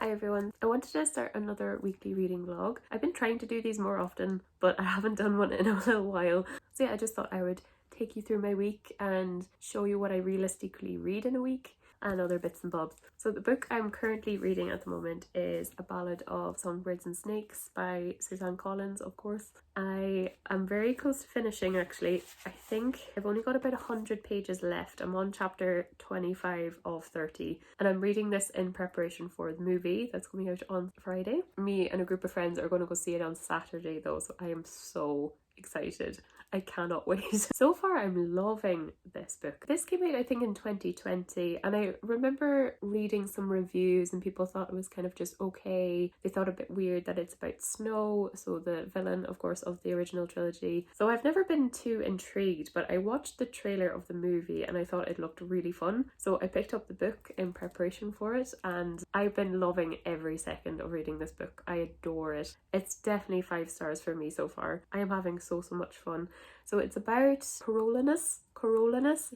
Hi everyone, I wanted to start another weekly reading vlog. I've been trying to do these more often, but I haven't done one in a little while. So yeah, I just thought I would take you through my week and show you what I realistically read in a week and other bits and bobs. So the book I'm currently reading at the moment is A Ballad of Songbirds and Snakes by Suzanne Collins, of course. I am very close to finishing actually. I think I've only got about 100 pages left. I'm on chapter 25 of 30 and I'm reading this in preparation for the movie that's coming out on Friday. Me and a group of friends are going to go see it on Saturday though, so I am so excited. I cannot wait. So far I'm loving this book. This came out I think in 2020 and I remember reading some reviews and people thought it was kind of just okay. They thought a bit weird that it's about Snow, so the villain of course of the original trilogy. So I've never been too intrigued, but I watched the trailer of the movie and I thought it looked really fun. So I picked up the book in preparation for it and I've been loving every second of reading this book. I adore it. It's definitely 5 stars for me so far. I am having so much fun. So it's about Coriolanus.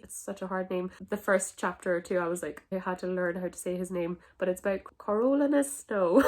It's such a hard name. The first chapter or two I was like, I had to learn how to say his name, but it's about Coriolanus Snow.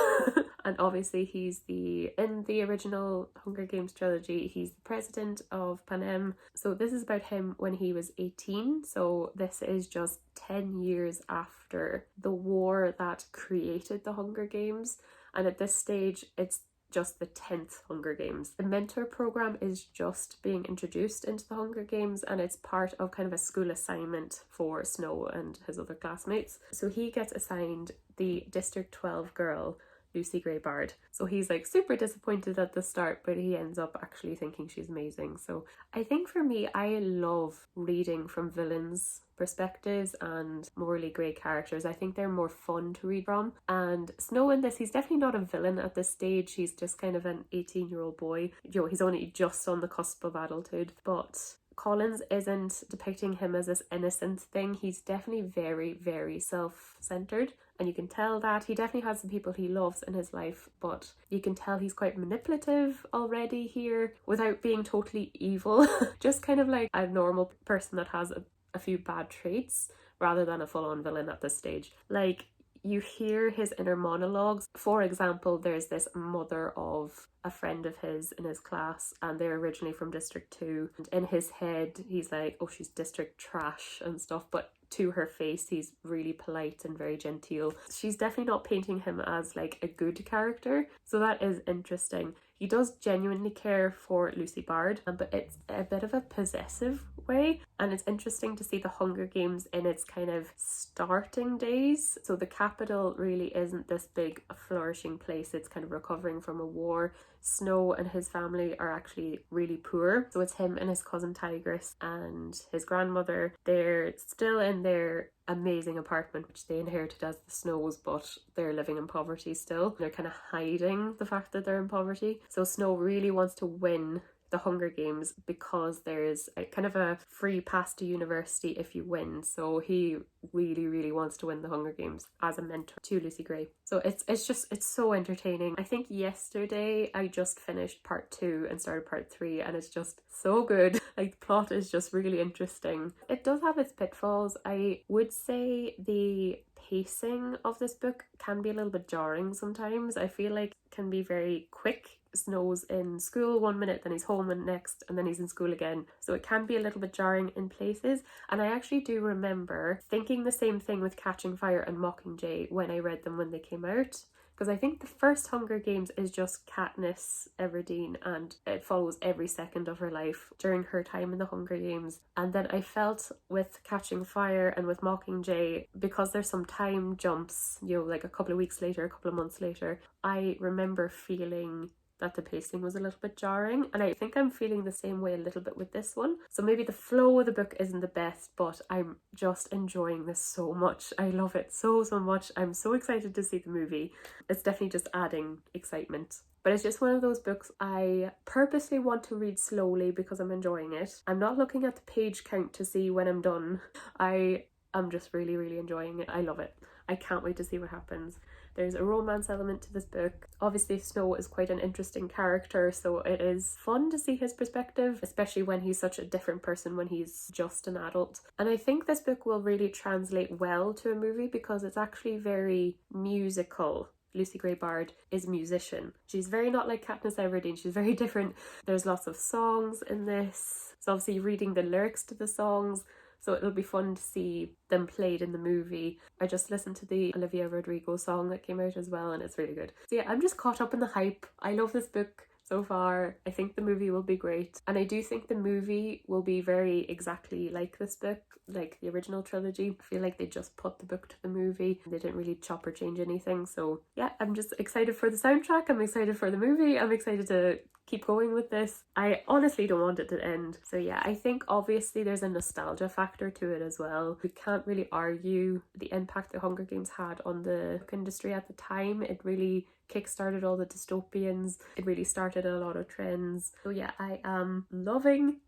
And obviously he's in the original Hunger Games trilogy, he's the president of Panem. So this is about him when he was 18. So this is just 10 years after the war that created the Hunger Games. And at this stage, it's just the 10th Hunger Games. The mentor program is just being introduced into the Hunger Games and it's part of kind of a school assignment for Snow and his other classmates. So he gets assigned the District 12 girl, Lucy Gray Bard. So he's like super disappointed at the start, but he ends up actually thinking she's amazing. So I think for me, I love reading from villains' perspectives and morally grey characters. I think they're more fun to read from. And Snow in this, he's definitely not a villain at this stage. He's just kind of an 18-year-old boy. You know, he's only just on the cusp of adulthood, but Collins isn't depicting him as this innocent thing. He's definitely very self-centered, and you can tell that. He definitely has some people he loves in his life, but you can tell he's quite manipulative already here without being totally evil. Just kind of like a normal person that has a few bad traits rather than a full-on villain at this stage. Like, you hear his inner monologues. For example, there's this mother of a friend of his in his class and they're originally from District 2, and in his head he's like, oh, she's district trash and stuff, but to her face he's really polite and very genteel. She's definitely not painting him as like a good character, so that is interesting. He does genuinely care for Lucy Bard, but it's a bit of a possessive way, and it's interesting to see the Hunger Games in its kind of starting days. So the capital really isn't this big flourishing place, it's kind of recovering from a war. Snow and his family are actually really poor, so it's him and his cousin Tigress and his grandmother. They're still in their amazing apartment which they inherited as the Snows, but they're living in poverty still. They're kind of hiding the fact that they're in poverty. So Snow really wants to win the Hunger Games because there's a kind of a free pass to university if you win. So he really wants to win the Hunger Games as a mentor to Lucy Gray. So it's so entertaining. I think yesterday I just finished part 2 and started part 3 and it's just so good. Like, the plot is just really interesting. It does have its pitfalls. I would say the pacing of this book can be a little bit jarring sometimes. I feel like it can be very quick. Snow's in school one minute, then he's home and next, and then he's in school again. So it can be a little bit jarring in places. And I actually do remember thinking the same thing with Catching Fire and Mockingjay when I read them when they came out. Because I think the first Hunger Games is just Katniss Everdeen and it follows every second of her life during her time in the Hunger Games. And then I felt with Catching Fire and with Mockingjay, because there's some time jumps, you know, like a couple of weeks later, a couple of months later, I remember feeling that the pacing was a little bit jarring, and I think I'm feeling the same way a little bit with this one. So maybe the flow of the book isn't the best, but I'm just enjoying this so much. I love it so much. I'm so excited to see the movie. It's definitely just adding excitement. But it's just one of those books I purposely want to read slowly because I'm enjoying it. I'm not looking at the page count to see when I'm done. I am just really enjoying it. I love it. I can't wait to see what happens. There's a romance element to this book. Obviously Snow is quite an interesting character, so it is fun to see his perspective, especially when he's such a different person when he's just an adult. And I think this book will really translate well to a movie because it's actually very musical Lucy Gray Bard, is a musician. She's very not like Katniss Everdeen, she's very different. There's lots of songs in this, so obviously reading the lyrics to the songs, so it'll be fun to see them played in the movie. I just listened to the Olivia Rodrigo song that came out as well, and it's really good. So yeah, I'm just caught up in the hype. I love this book so far. I think the movie will be great, and I do think the movie will be very exactly like this book, like the original trilogy. I feel like they just put the book to the movie, they didn't really chop or change anything. So yeah, I'm just excited for the soundtrack, I'm excited for the movie, I'm excited to keep going with this. I honestly don't want it to end. So yeah, I think obviously there's a nostalgia factor to it as well. We can't really argue the impact the Hunger Games had on the book industry at the time. It really kickstarted all the dystopians. It really started a lot of trends. So yeah, I am loving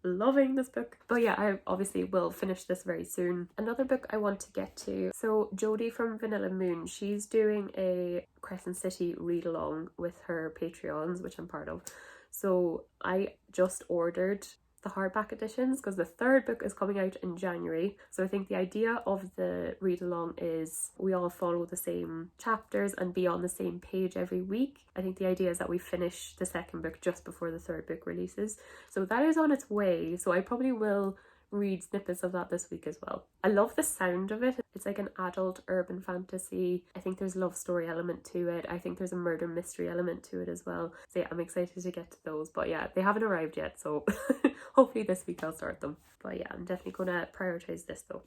this book. But yeah, I obviously will finish this very soon. Another book I want to get to. So Jodie from Vanilla Moon, she's doing a Crescent City read along with her Patreons, which I'm part of. So I just ordered the hardback editions because the third book is coming out in January. So I think the idea of the read along is we all follow the same chapters and be on the same page every week. I think the idea is that we finish the second book just before the third book releases. So that is on its way. So I probably will read snippets of that this week as well. I love the sound of it. It's like an adult urban fantasy. I think there's a love story element to it. I think there's a murder mystery element to it as well. So yeah, I'm excited to get to those. But yeah, they haven't arrived yet, so hopefully this week I'll start them. But yeah, I'm definitely gonna prioritize this though.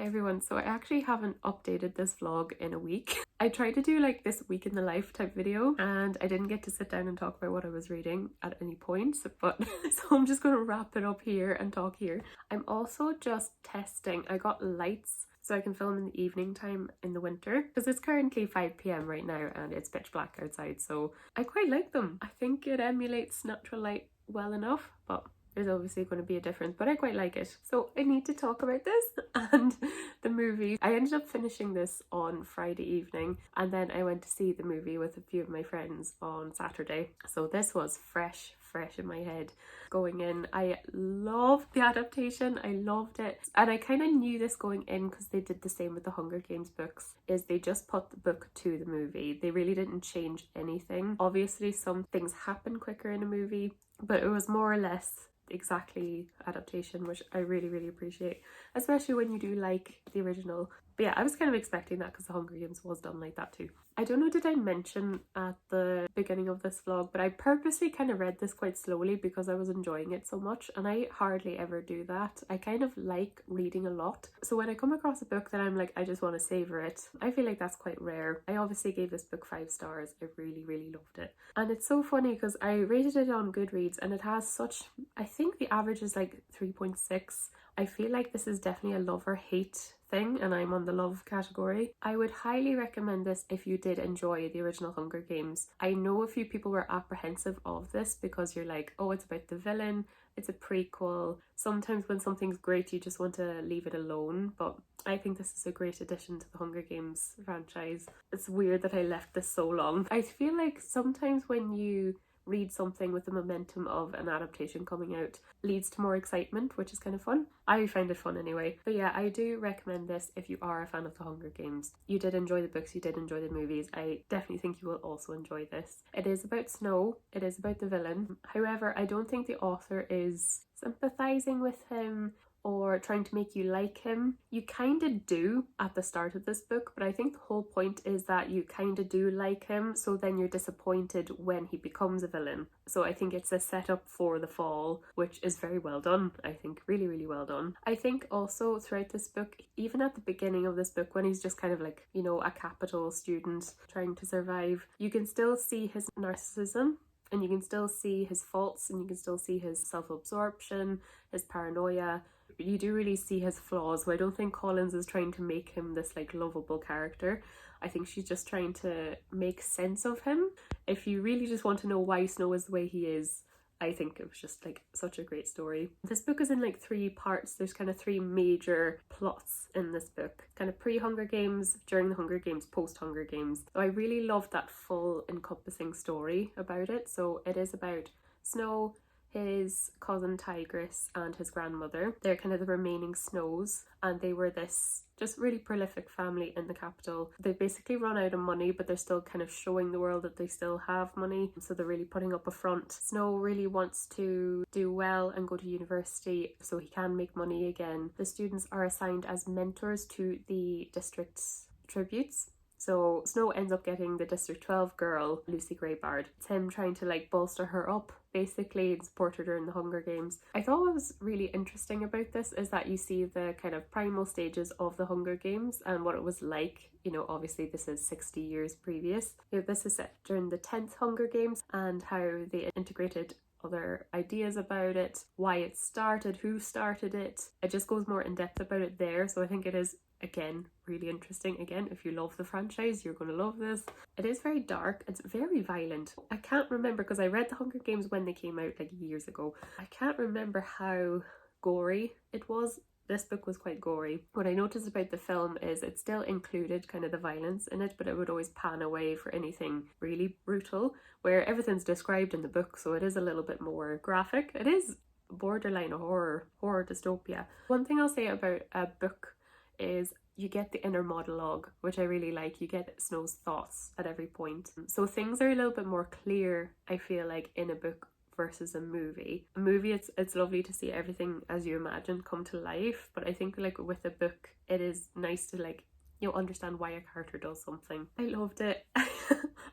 Everyone, so I actually haven't updated this vlog in a week. I tried to do like this week in the life type video and I didn't get to sit down and talk about what I was reading at any point, but so I'm just going to wrap it up here and talk here. I'm also just testing. I got lights so I can film in the evening time in the winter because it's currently 5 p.m. right now and it's pitch black outside, so I quite like them. I think it emulates natural light well enough, but there's obviously going to be a difference, but I quite like it. So I need to talk about this and the movie. I ended up finishing this on Friday evening and then I went to see the movie with a few of my friends on Saturday. So this was fresh fresh in my head going in. I loved the adaptation, I loved it, and I kind of knew this going in because they did the same with the Hunger Games books, is they just put the book to the movie. They really didn't change anything. Obviously some things happen quicker in a movie, but it was more or less exactly adaptation, which I really, really appreciate, especially when you do like the original. But yeah, I was kind of expecting that because the Hunger Games was done like that too. I don't know, did I mention at the beginning of this vlog, but I purposely kind of read this quite slowly because I was enjoying it so much, and I hardly ever do that. I kind of like reading a lot, so when I come across a book that I'm like, I just want to savor it, I feel like that's quite rare. I obviously gave this book 5 stars. I really, really loved it. And it's so funny because I rated it on Goodreads and it has such, I think the average is like 3.6. I feel like this is definitely a love or hate thing, and I'm on the love category. I would highly recommend this if you did enjoy the original Hunger Games. I know a few people were apprehensive of this because you're like, oh, it's about the villain, it's a prequel. Sometimes when something's great you just want to leave it alone, but I think this is a great addition to the Hunger Games franchise. It's weird that I left this so long. I feel like sometimes when you read something with the momentum of an adaptation coming out leads to more excitement, which is kind of fun. I find it fun anyway. But yeah, I do recommend this if you are a fan of the Hunger Games. You did enjoy the books, you did enjoy the movies. I definitely think you will also enjoy this. It is about Snow, it is about the villain. However, I don't think the author is sympathizing with him or trying to make you like him. You kind of do at the start of this book, but I think the whole point is that you kind of do like him, so then you're disappointed when he becomes a villain. So I think it's a setup for the fall, which is very well done. I think really, really well done. I think also throughout this book, even at the beginning of this book when he's just kind of like, you know, a capital student trying to survive, you can still see his narcissism, and you can still see his faults, and you can still see his self-absorption, his paranoia. You do really see his flaws, so I don't think Collins is trying to make him this like lovable character. I think she's just trying to make sense of him. If you really just want to know why Snow is the way he is, I think it was just like such a great story. This book is in like 3 parts. There's kind of 3 major plots in this book. Kind of pre-Hunger Games, during the Hunger Games, post-Hunger Games. So I really loved that full encompassing story about it. So it is about Snow, his cousin Tigress, and his grandmother. They're kind of the remaining Snows, and they were this just really prolific family in the capital. They basically run out of money, but they're still kind of showing the world that they still have money, so they're really putting up a front. Snow really wants to do well and go to university so he can make money again. The students are assigned as mentors to the district's tributes. So Snow ends up getting the District 12 girl, Lucy Greybard. It's him trying to like bolster her up, basically, and support her during the Hunger Games. I thought what was really interesting about this is that you see the kind of primal stages of the Hunger Games and what it was like. You know, obviously this is 60 years previous. You know, this is set during the 10th Hunger Games and how they integrated other ideas about it, why it started, who started it. It just goes more in depth about it there. So I think it is, again, really interesting. Again, if you love the franchise, you're going to love this. It is very dark, it's very violent. I can't remember, because I read the Hunger Games when they came out like years ago. I can't remember how gory it was. This book was quite gory. What I noticed about the film is it still included kind of the violence in it, but it would always pan away for anything really brutal, where everything's described in the book, so it is a little bit more graphic. It is borderline horror dystopia. One thing I'll say about a book is you get the inner monologue, which I really like. You get Snow's thoughts at every point. So things are a little bit more clear, I feel like, in a book versus a movie. A movie, it's lovely to see everything as you imagine come to life, but I think like with a book, it is nice to like, you know, understand why a character does something. I loved it.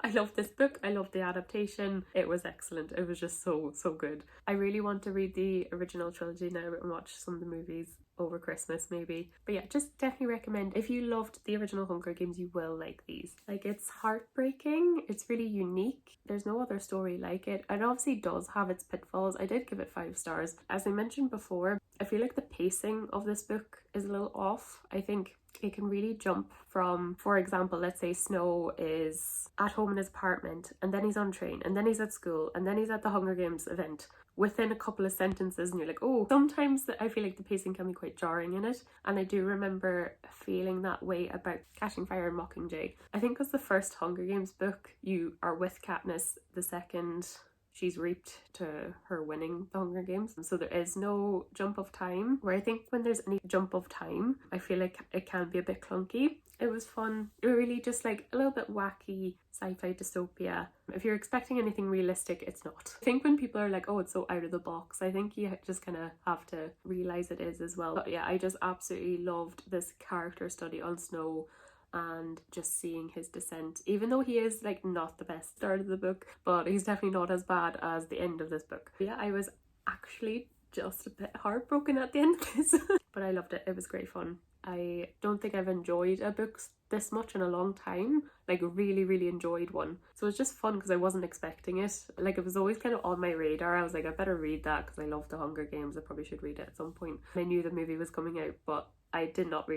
I loved this book. I loved the adaptation. It was excellent. It was just so good. I really want to read the original trilogy now and watch some of the movies over Christmas maybe. But yeah, just definitely recommend. If you loved the original Hunger Games, you will like these. Like, it's heartbreaking. It's really unique. There's no other story like it. It obviously does have its pitfalls. I did give it 5 stars. As I mentioned before, I feel like the pacing of this book is a little off. I think it can really jump from, for example, let's say Snow is at home in his apartment, and then he's on train, and then he's at school, and then he's at the Hunger Games event within a couple of sentences, and you're like, oh, sometimes I feel like the pacing can be quite jarring in it. And I do remember feeling that way about Catching Fire and Mockingjay. I think it was the first Hunger Games book, you are with Katniss. The second she's reaped to her winning the Hunger Games. So there is no jump of time, where I think when there's any jump of time, I feel like it can be a bit clunky. It was fun. It really just like a little bit wacky sci-fi dystopia. If you're expecting anything realistic, it's not. I think when people are like, oh, it's so out of the box, I think you just kind of have to realize it is as well. But yeah, I just absolutely loved this character study on Snow and just seeing his descent, even though he is like not the best start of the book, but he's definitely not as bad as the end of this book. But yeah, I was actually just a bit heartbroken at the end of this but I loved it. It was great fun. I don't think I've enjoyed a book this much in a long time, like really enjoyed one. So it was just fun because I wasn't expecting it. Like, it was always kind of on my radar. I was like, I better read that because I love the Hunger Games. I probably should read it at some point. I knew the movie was coming out, but I did not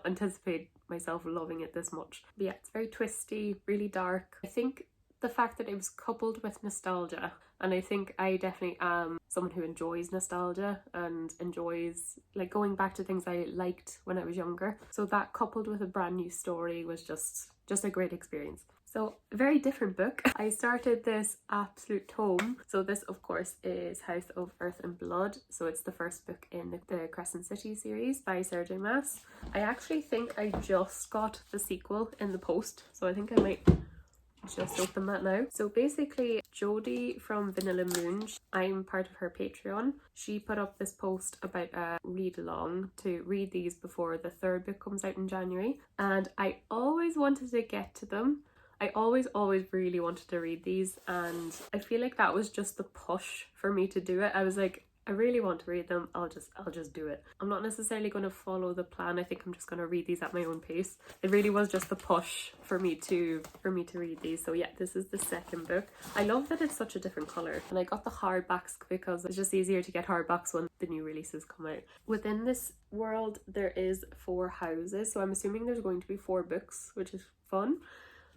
anticipate myself loving it this much. But yeah, it's very twisty, really dark. I think the fact that it was coupled with nostalgia, and I think I definitely am someone who enjoys nostalgia and enjoys like going back to things I liked when I was younger. So that coupled with a brand new story was just a great experience. So a very different book. I started this absolute tome. So this of course is House of Earth and Blood. So it's the first book in the Crescent City series by Sarah J Maas. I actually think I just got the sequel in the post. So I think I might just open that now. So basically, Jodie from Vanilla Moon, I'm part of her Patreon. She put up this post about a read along to read these before the third book comes out in January, and I always wanted to get to them. I always really wanted to read these, and I feel like that was just the push for me to do it. I was like, I really want to read them. I'll just do it. I'm not necessarily going to follow the plan. I think I'm just going to read these at my own pace. It really was just the push for me to read these. So yeah, this is the second book. I love that it's such a different color, and I got the hardbacks because it's just easier to get hardbacks when the new releases come out. Within this world, there is 4 houses, so I'm assuming there's going to be 4 books, which is fun.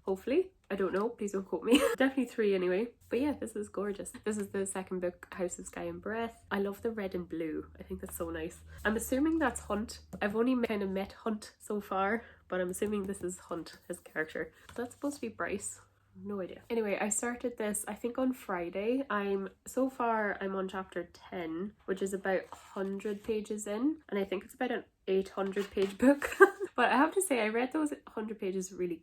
Hopefully. I don't know, please don't quote me. Definitely 3 anyway. But yeah, this is gorgeous. This is the second book, House of Sky and Breath. I love the red and blue. I think that's so nice. I'm assuming that's Hunt. I've only kind of met Hunt so far, but I'm assuming this is Hunt, his character. That's supposed to be Bryce. No idea. Anyway, I started this I think on Friday. I'm on chapter 10, which is about 100 pages in, and I think it's about an 800 page book. But I have to say, I read those 100 pages really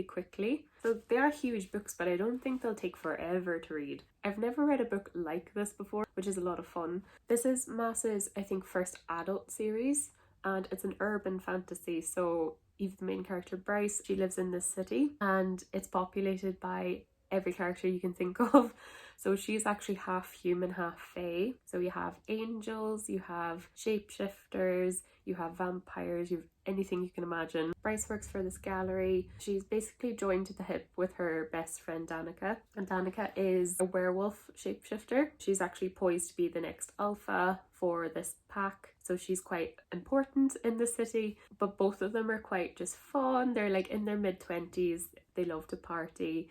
quickly. So they are huge books, but I don't think they'll take forever to read. I've never read a book like this before, which is a lot of fun. This is Maas's, I think, first adult series, and it's an urban fantasy. So Eve, the main character, Bryce, she lives in this city, and it's populated by every character you can think of. So she's actually half human, half fae. So you have angels, you have shapeshifters, you have vampires, you have anything you can imagine. Bryce works for this gallery. She's basically joined to the hip with her best friend Danica, and Danica is a werewolf shapeshifter. She's actually poised to be the next alpha for this pack, so she's quite important in the city. But both of them are quite just fun. They're like in their mid-20s, they love to party.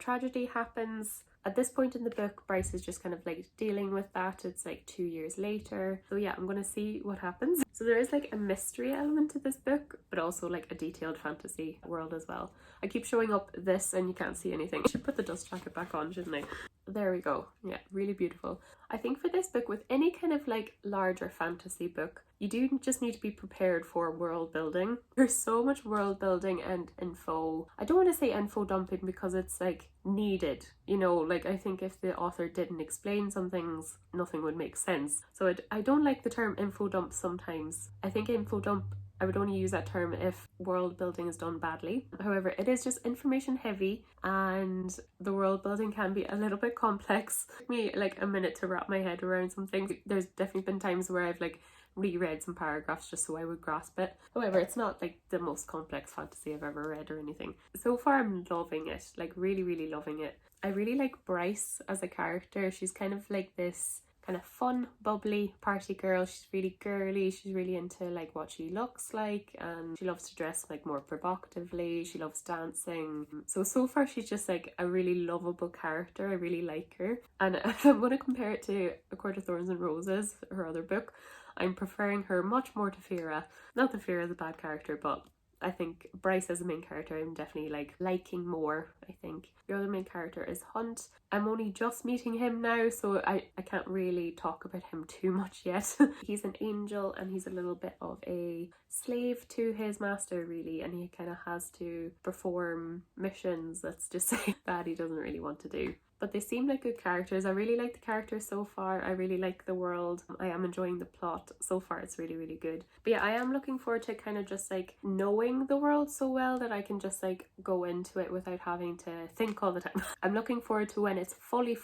Tragedy happens. At this point in the book, Bryce is just kind of like dealing with that. It's like 2 years later. So yeah, I'm gonna see what happens. So there is like a mystery element to this book, but also like a detailed fantasy world as well. I keep showing up this and you can't see anything. I should put the dust jacket back on, shouldn't I? There we go. Yeah, really beautiful. I think for this book, with any kind of like larger fantasy book, you do just need to be prepared for world building. There's so much world building and info. I don't want to say info dumping because it's like needed, you know, like I think if the author didn't explain some things, nothing would make sense. So I don't like the term info dump sometimes. I think info dump, I would only use that term if world building is done badly. However, it is just information heavy, and the world building can be a little bit complex. It took me like a minute to wrap my head around something. There's definitely been times where I've like reread some paragraphs just so I would grasp it. However, it's not like the most complex fantasy I've ever read or anything. So far I'm loving it, like really loving it. I really like Bryce as a character. She's kind of like this kind of fun, bubbly party girl. She's really girly. She's really into like what she looks like, and she loves to dress like more provocatively. She loves dancing. So far she's just like a really lovable character. I really like her. And if I'm going to compare it to A Court of Thorns and Roses, her other book, I'm preferring her much more to Fira. Not that Fira is a bad character, but I think Bryce as a main character I'm definitely like liking more. I think the other main character is Hunt. I'm only just meeting him now, so I can't really talk about him too much yet. He's an angel and he's a little bit of a slave to his master really, and he kind of has to perform missions, let's just say, that he doesn't really want to do. But they seem like good characters. I really like the characters so far. I really like the world. I am enjoying the plot. So far it's really, really good. But yeah, I am looking forward to kind of just like knowing the world so well that I can just like go into it without having to think all the time. I'm looking forward to when it's fully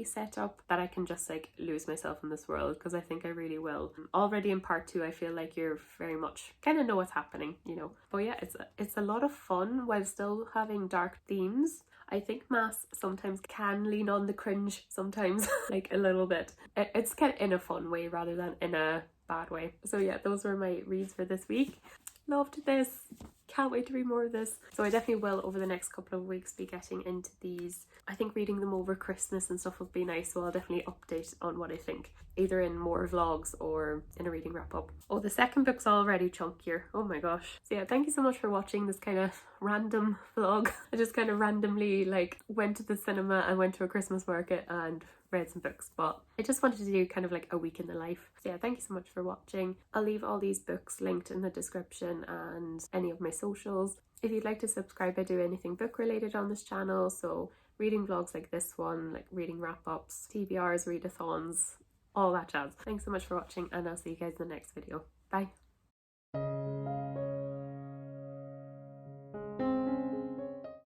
set up, that I can just like lose myself in this world, because I think I really will. Already in part 2 I feel like you're very much kind of know what's happening, you know. But yeah, it's a lot of fun while still having dark themes. I think Mass sometimes can lean on the cringe sometimes, like a little bit. It's kind of in a fun way rather than in a bad way. So yeah, those were my reads for this week. Loved this. Can't wait to read more of this. So I definitely will over the next couple of weeks be getting into these. I think reading them over Christmas and stuff would be nice, so I'll definitely update on what I think, either in more vlogs or in a reading wrap up. Oh, the second book's already chunkier. Oh my gosh. So yeah, thank you so much for watching this kind of random vlog. I just kind of randomly like went to the cinema and went to a Christmas market and read some books, but I just wanted to do kind of like a week in the life. So yeah, thank you so much for watching. I'll leave all these books linked in the description and any of my socials. If you'd like to subscribe, I do anything book related on this channel, so reading vlogs like this one, like reading wrap-ups, TBRs, readathons, all that jazz. Thanks so much for watching, and I'll see you guys in the next video. Bye.